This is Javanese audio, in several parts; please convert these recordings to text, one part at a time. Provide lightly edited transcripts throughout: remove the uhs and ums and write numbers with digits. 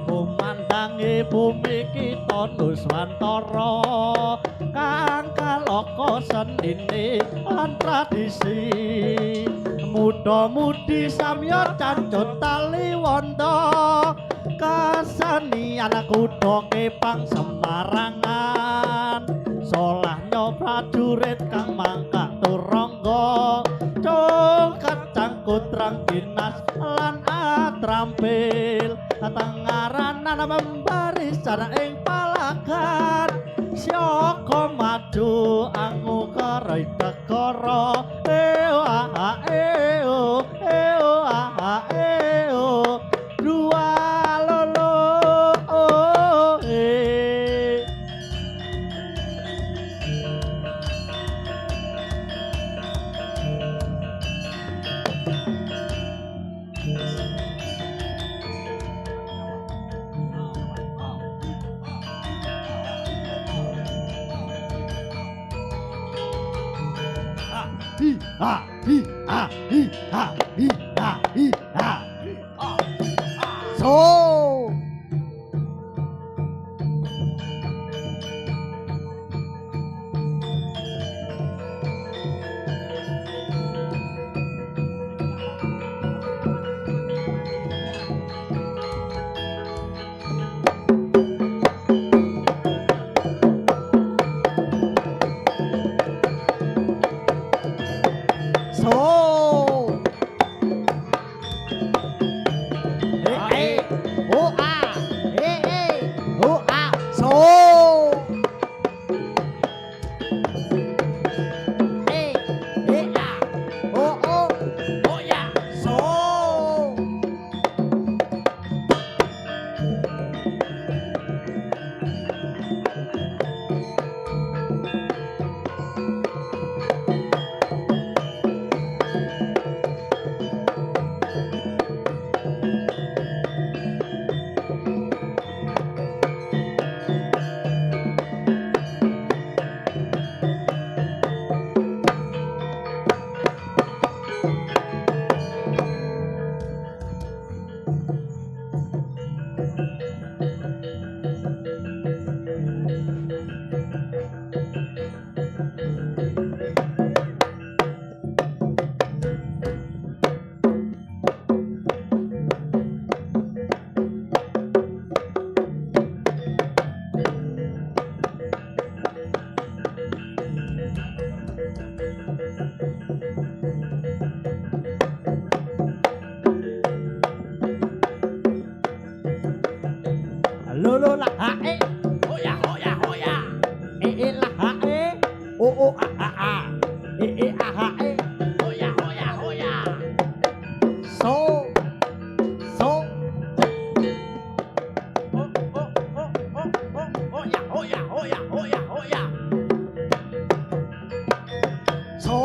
Kumandangi bumi kita Nuswantara kang kalaka senine lan tradisi muda-mudi samya cancut tali wanda kasenian kutha kepang Semarangan solahnya prajurit kang mangkak turangga congkat cangkut rang dinas lan atrampil tengaranan pembarisan ing palagan syaka maju angu karo negara dua lolo ha hi ha hi ha hi ha hi ha so lolo la ha e hoya hoya hoya la ha e o a a ha e hoya hoya hoya so hoya hoya hoya hoya hoya so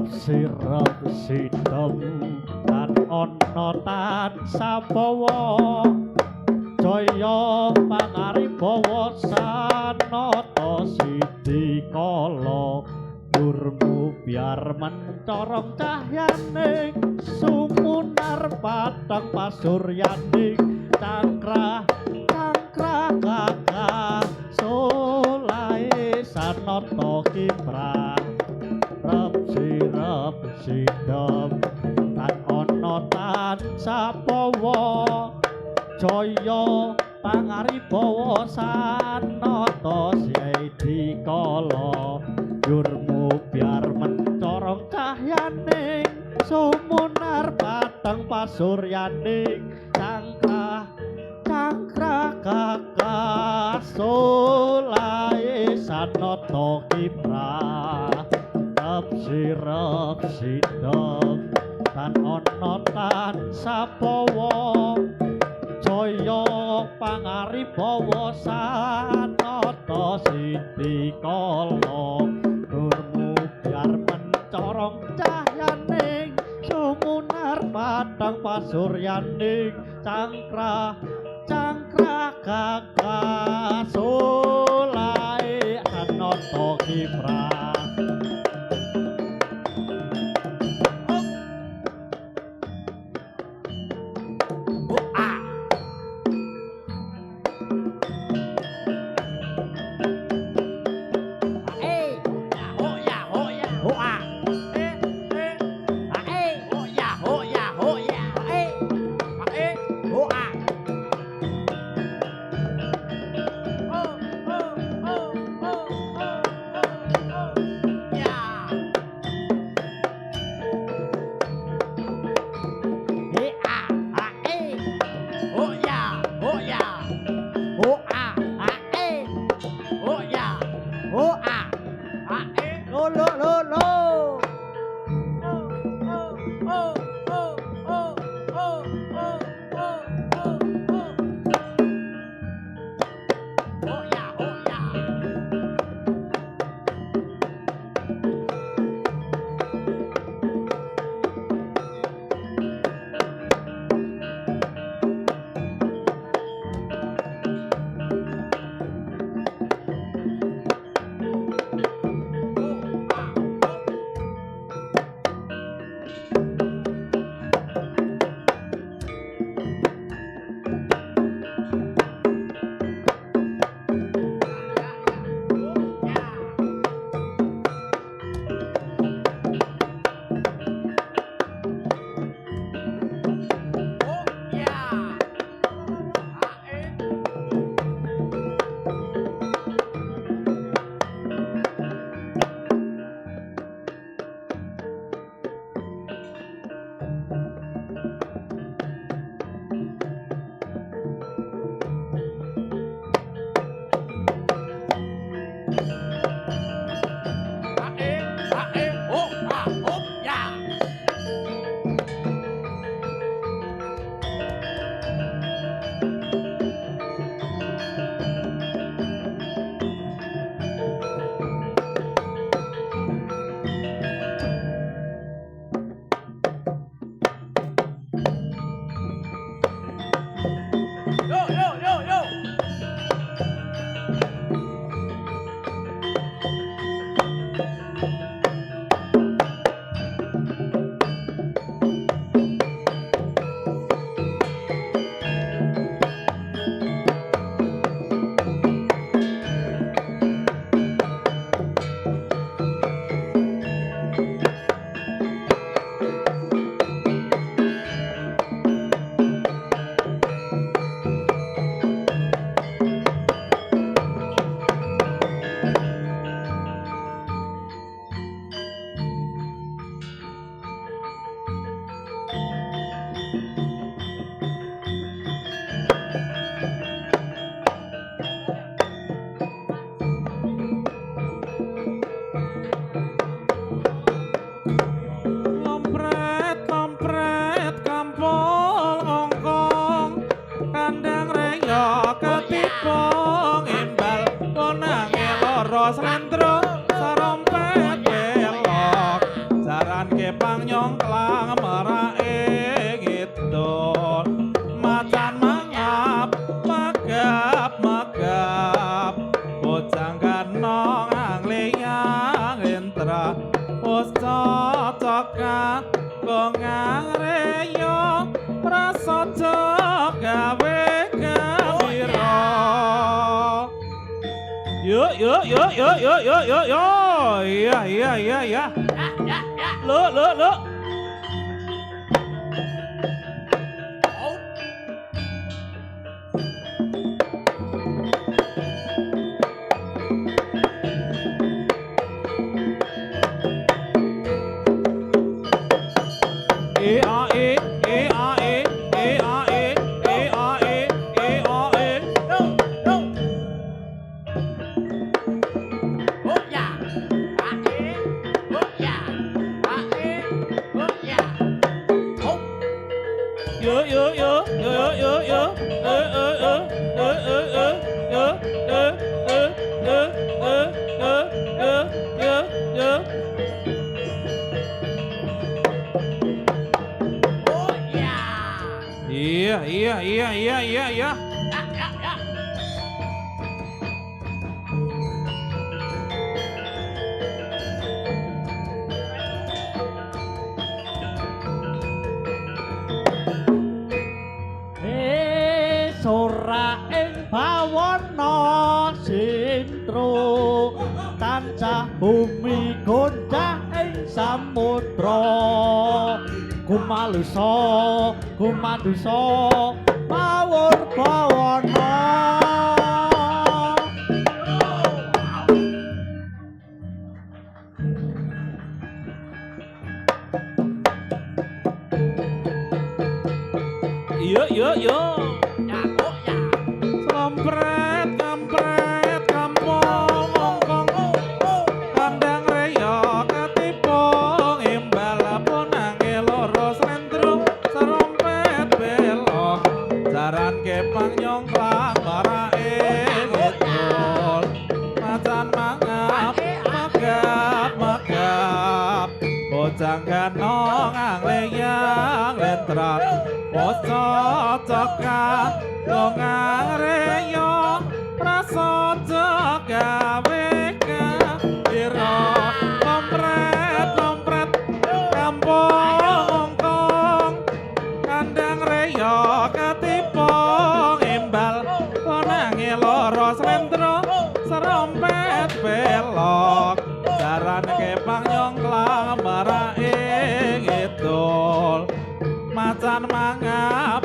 sirep sidem tan ana tan sabawa jaya pangaribawa sanata sidi kala durmu biar mencorong cahyaning sumunar patang pasuryaning cangkrah kakak solae sanata kiprah rep sidem tan ana tan sapawa jaya pangaribawa sanata sidi kala yurmu biar mencorong cahyaning sumunar pateng pasuryaning cangkrah kakak solae sanata kiprah rep sidem tan ana tan sapawa jaya pangaribawa sanata sidi kala durmu biar mencorong cahyaning sumunar patang pasuryaning cangkrah kakak solae sanata kiprah jaran kepang nyongklang merake ngidul macan mangap magap bocang ganong angliyang entra wis cocokan gongang reyo prasaja gawe gembira yuk iya lo Iya. Sora ing bawana sintro tancah bumi goncah ing samudra kumalusa mawur bawana Yo. Kampret kampung ngongkong kandang reya ketipung imbal ponange loro slendro serompet belok jaran kepang nyongklang marake ngidul macan mangap magap bocang ganong angliyang letrat cocokan gongang reyo prasaja gawe gembira lompret kampung ngongkong kandang reyo ketipung imbal ponange loro slendro serompet belok jaran kepang nyongklang marake ngidul macan mangap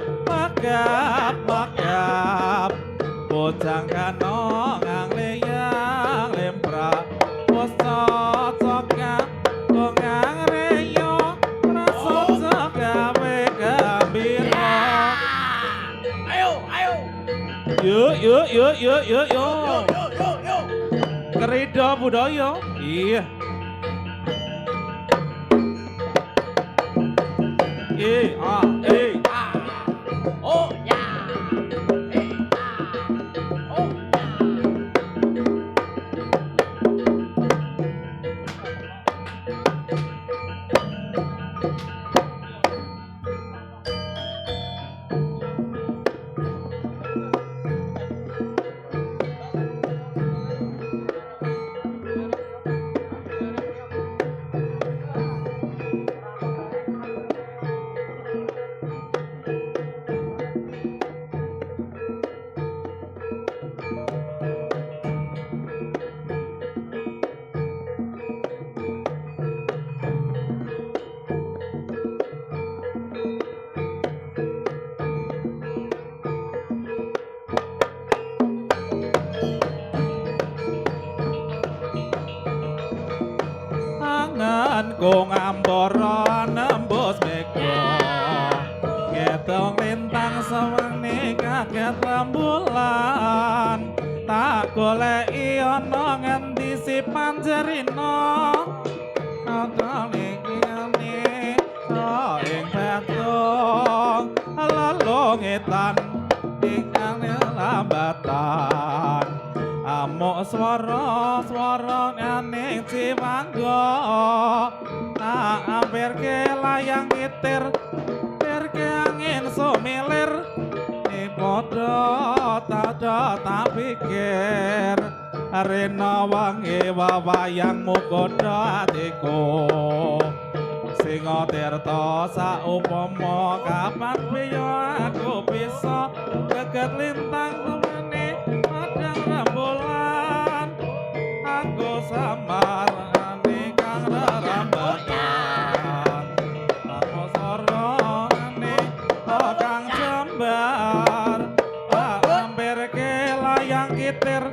bocang ganong angliyang lempra wis cocokan gongang reyo prasaja gawe gembira ayo yuk kerida budaya iya oh ya Kung ambara nembus mega ngetong lintang sewengi kaget rembulan tak goleki ana ngendi si Panjerina ana iki ing batung lelongetan ingkang lambatan amuk swara ning Cimangga tak tak hampir ke layang kitir ke angin sumilir ni podo tak pikir rena wangi wawayang mukodo atiku Singa tirta saupama kapan piyo aku bisa geget lintang temene padang rembulan aku samar ane kang rerambatan aku sorone kang jembar hampir ke layang kitir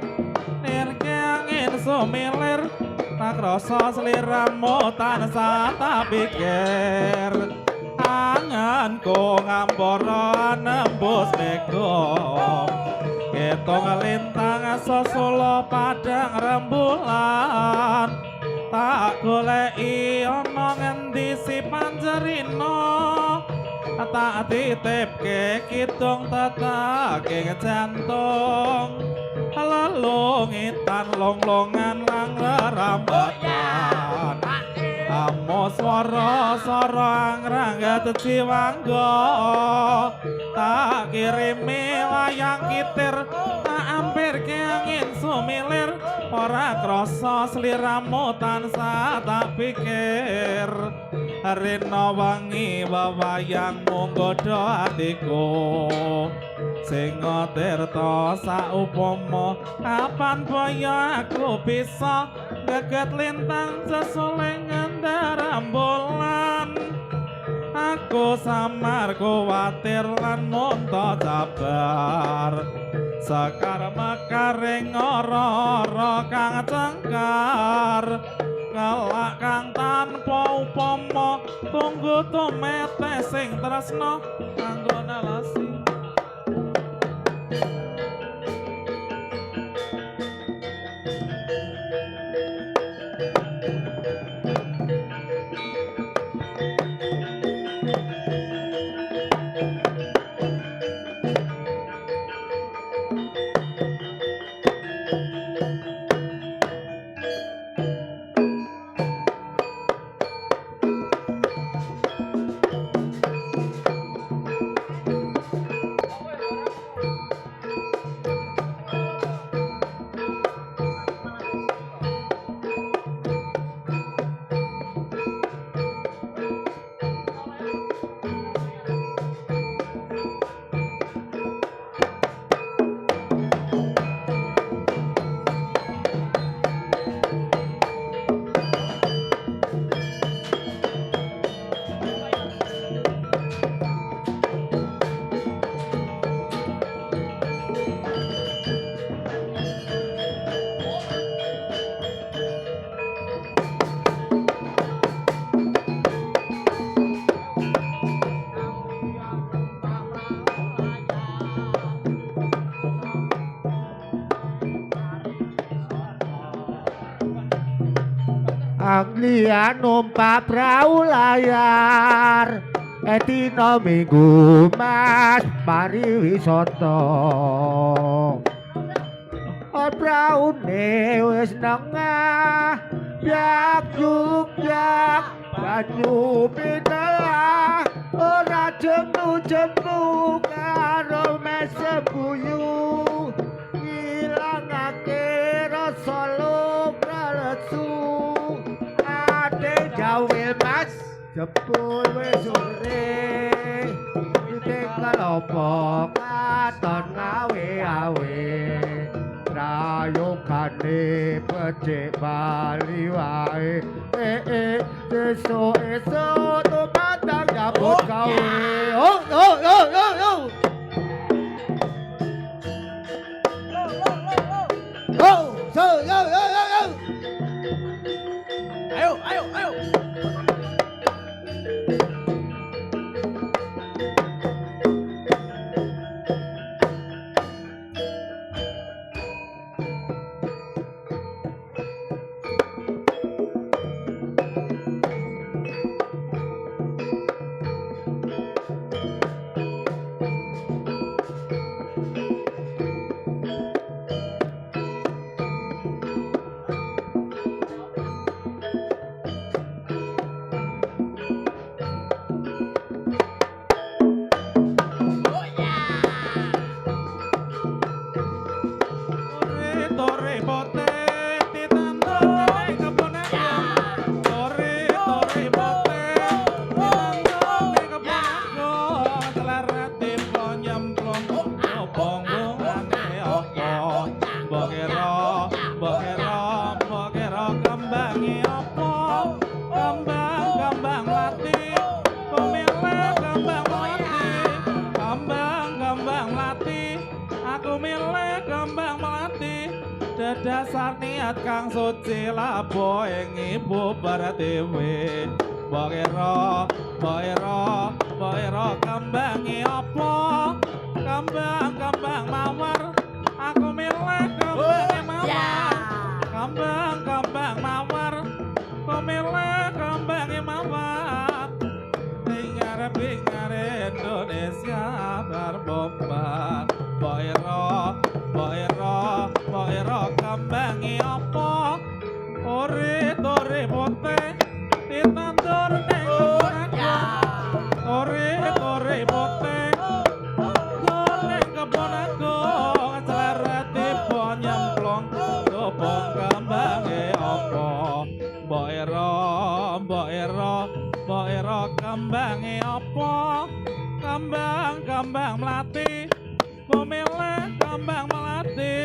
nirke angin sumilir tak rasa sliramu tansah tak pikir anganku ngambara nembus megong ketung lintang sesula padang rembulan tak goleki ana ngendi si panjerina tak titipke kidung tetake jantung lelungitan longlongan lang rerambatan amo swara anggrang jiwangga tak kirimi wayang kitir tak ampirke angin sumilir ora krasa sliramu tansah tak pikir rena wangi wawayangmu nggodha atiku Singa tirta saupama kapan baya aku bisa geget lintang sesulengan rembulan aku samar kuwatir lan munta sabar sekar mekaring ora kang cengkar ngelak kang tanpa upama tunggu tumete sing tresna kanggo nelasi Anglia numpak perahu layar dina minggu mas pariwisata praune wis nengah yak yak banyu pindah ora jemu karo mes buyu ngilangake rasa lesu jawil mas jebul wis sore pitik kelompok katon ngawe-awe rayogane becik bali wae esuk tumatang nyambut gawe Ayo. adedasar niat kang suci labo ing ibu Pertiwi. Mbok ira kambangi apa? Kambang mawar aku milih kambangi mawar. Kambang mawar aku milih kambangi mawar. Ing ngarep Indonesia berbombar. Mbok ira kambangi apa? Ore putih ditandur ning Ore putih ning kebon aku celeret tiba nyemplung kobong kambange apa? Mbok ira kambange apa? Kambang melati pemilih kambang melati.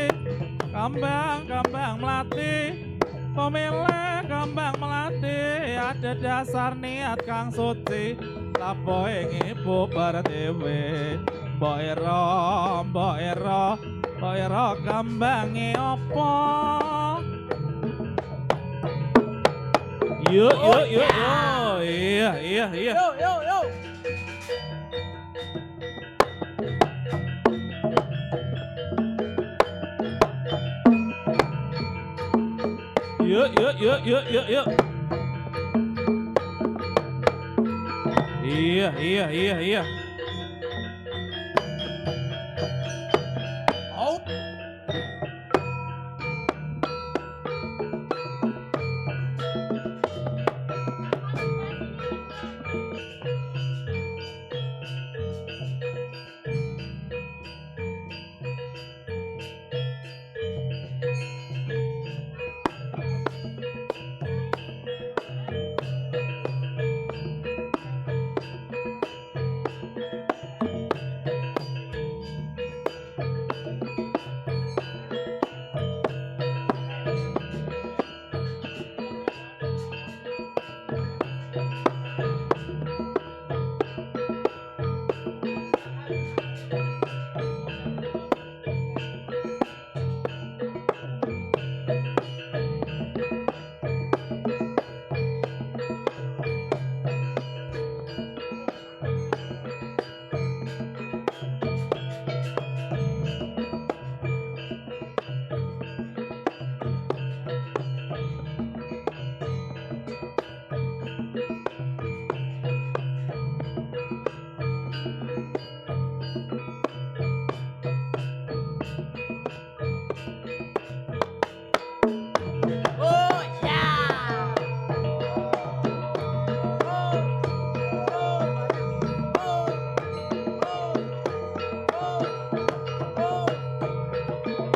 Kambang melati pemilih kambang melati. Adedasar niat kang suci lapo ing ibu Pertiwi. Mbok ira kambange apa? Yuk. Iya. Yo. Yuk. Iya. Out.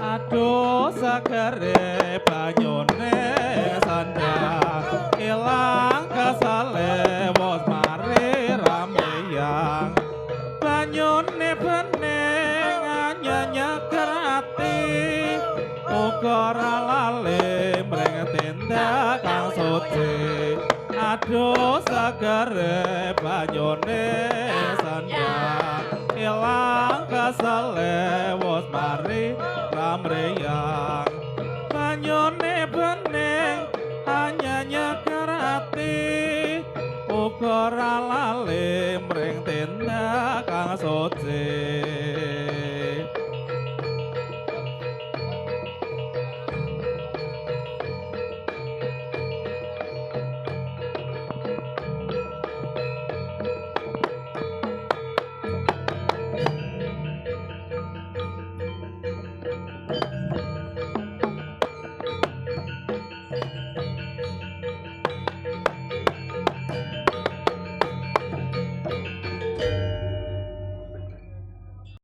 Aduh segere banyune sandang ilang kesale wos mari rameyang banyune bening nyanyeker ati uga ora lali mring tindak kang suci. Aduh segere banyune sandang ilang kesale wos mari ramreyang banyune bening hanya nyeker ati uga ora lali